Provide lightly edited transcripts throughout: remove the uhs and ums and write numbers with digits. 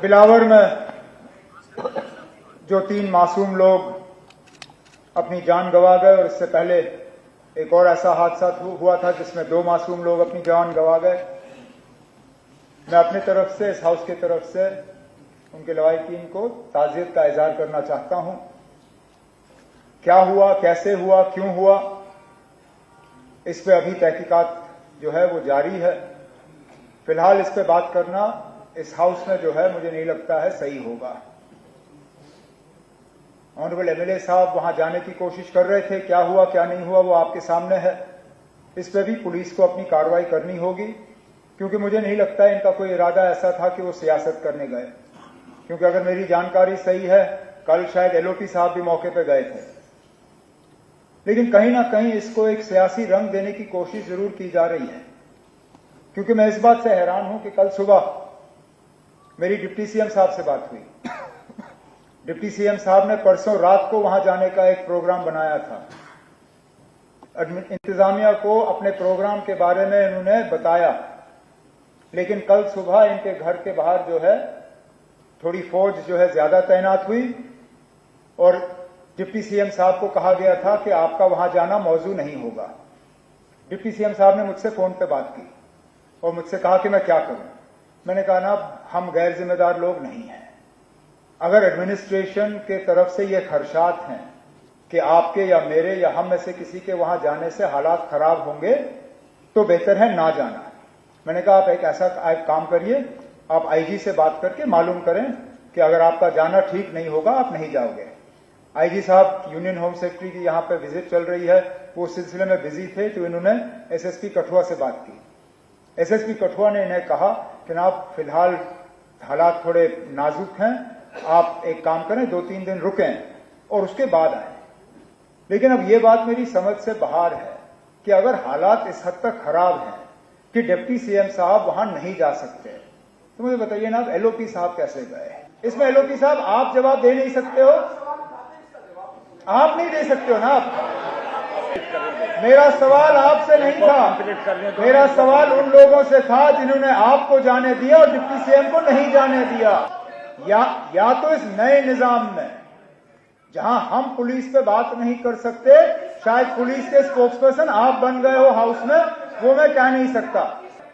बिलावर में जो 3 मासूम लोग अपनी जान गंवा गए और इससे पहले एक और ऐसा हादसा हुआ था जिसमें 2 मासूम लोग अपनी जान गंवा गए। मैं अपनी तरफ से, इस हाउस की तरफ से उनके लवाहिकीन को ताज़ियत का इजहार करना चाहता हूं। क्या हुआ, कैसे हुआ, क्यों हुआ, इस पे अभी तहकीकात जो है वो जारी है। फिलहाल इस पे बात करना इस हाउस में जो है मुझे नहीं लगता है सही होगा। ऑनरेबल एमएलए साहब वहां जाने की कोशिश कर रहे थे, क्या हुआ क्या नहीं हुआ वो आपके सामने है। इस पे भी पुलिस को अपनी कार्रवाई करनी होगी, क्योंकि मुझे नहीं लगता है इनका कोई इरादा ऐसा था कि वो सियासत करने गए। क्योंकि अगर मेरी जानकारी सही है, कल शायद एलओपी साहब भी मौके पर गए थे, लेकिन कहीं ना कहीं इसको एक सियासी रंग देने की कोशिश जरूर की जा रही है। क्योंकि मैं इस बात से हैरान हूं कि कल सुबह मेरी डिप्टी सीएम साहब से बात हुई। डिप्टी सीएम साहब ने परसों रात को वहां जाने का एक प्रोग्राम बनाया था। इंतजामिया को अपने प्रोग्राम के बारे में इन्होंने बताया, लेकिन कल सुबह इनके घर के बाहर जो है थोड़ी फौज जो है ज्यादा तैनात हुई और डिप्टी सीएम साहब को कहा गया था कि आपका वहां जाना मौजू नहीं होगा। डिप्टी सीएम साहब ने मुझसे फोन पे बात की और मुझसे कहा कि मैं क्या करूं। मैंने कहा ना, हम गैर जिम्मेदार लोग नहीं हैं। अगर एडमिनिस्ट्रेशन के तरफ से ये खदशात हैं कि आपके या मेरे या हम में से किसी के वहां जाने से हालात खराब होंगे, तो बेहतर है ना जाना। मैंने कहा आप एक ऐसा काम करिए, आप आईजी से बात करके मालूम करें कि अगर आपका जाना ठीक नहीं होगा आप नहीं जाओगे। आईजी साहब यूनियन होम सेक्रेटरी की यहां पे विजिट चल रही है, वो सिलसिले में बिजी थे, तो इन्होंने एसएसपी कठुआ से बात की। एसएसपी कठुआ ने इन्हें कहा कि आप फिलहाल हालात थोड़े नाजुक हैं, आप एक काम करें 2-3 दिन रुकें और उसके बाद आए। लेकिन अब ये बात मेरी समझ से बाहर है कि अगर हालात इस हद तक खराब हैं कि डिप्टी सीएम साहब वहां नहीं जा सकते, तो मुझे बताइए ना, अब एलओपी साहब कैसे गए? इसमें एलओपी साहब आप जवाब दे नहीं सकते हो, आप नहीं दे सकते हो ना। आप मेरा सवाल आपसे नहीं था, मेरा सवाल उन लोगों से था जिन्होंने आपको जाने दिया और डिप्टी सीएम को नहीं जाने दिया। या तो इस नए निजाम में जहां हम पुलिस पे बात नहीं कर सकते, शायद पुलिस के स्पोक्सपर्सन आप बन गए हो हाउस में, वो मैं कह नहीं सकता।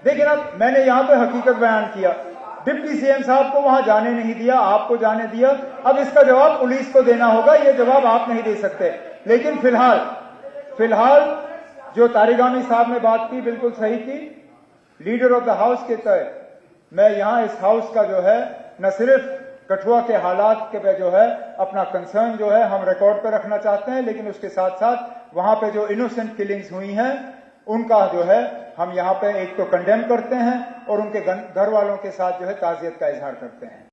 लेकिन अब मैंने यहां पे हकीकत बयान किया, डिप्टी सीएम साहब को वहां जाने नहीं दिया, आपको जाने दिया। अब इसका जवाब पुलिस को देना होगा, ये जवाब आप नहीं दे सकते। लेकिन फिलहाल जो तारिगामी साहब ने बात की बिल्कुल सही की। लीडर ऑफ द हाउस के तहत मैं यहां इस हाउस का जो है न सिर्फ कठुआ के हालात के पे जो है अपना कंसर्न जो है हम रिकॉर्ड पे रखना चाहते हैं, लेकिन उसके साथ साथ वहां पे जो इनोसेंट किलिंग्स हुई हैं उनका जो है हम यहाँ पे एक तो कंडेम करते हैं और उनके घर वालों के साथ जो है ताज़ियत का इजहार करते हैं।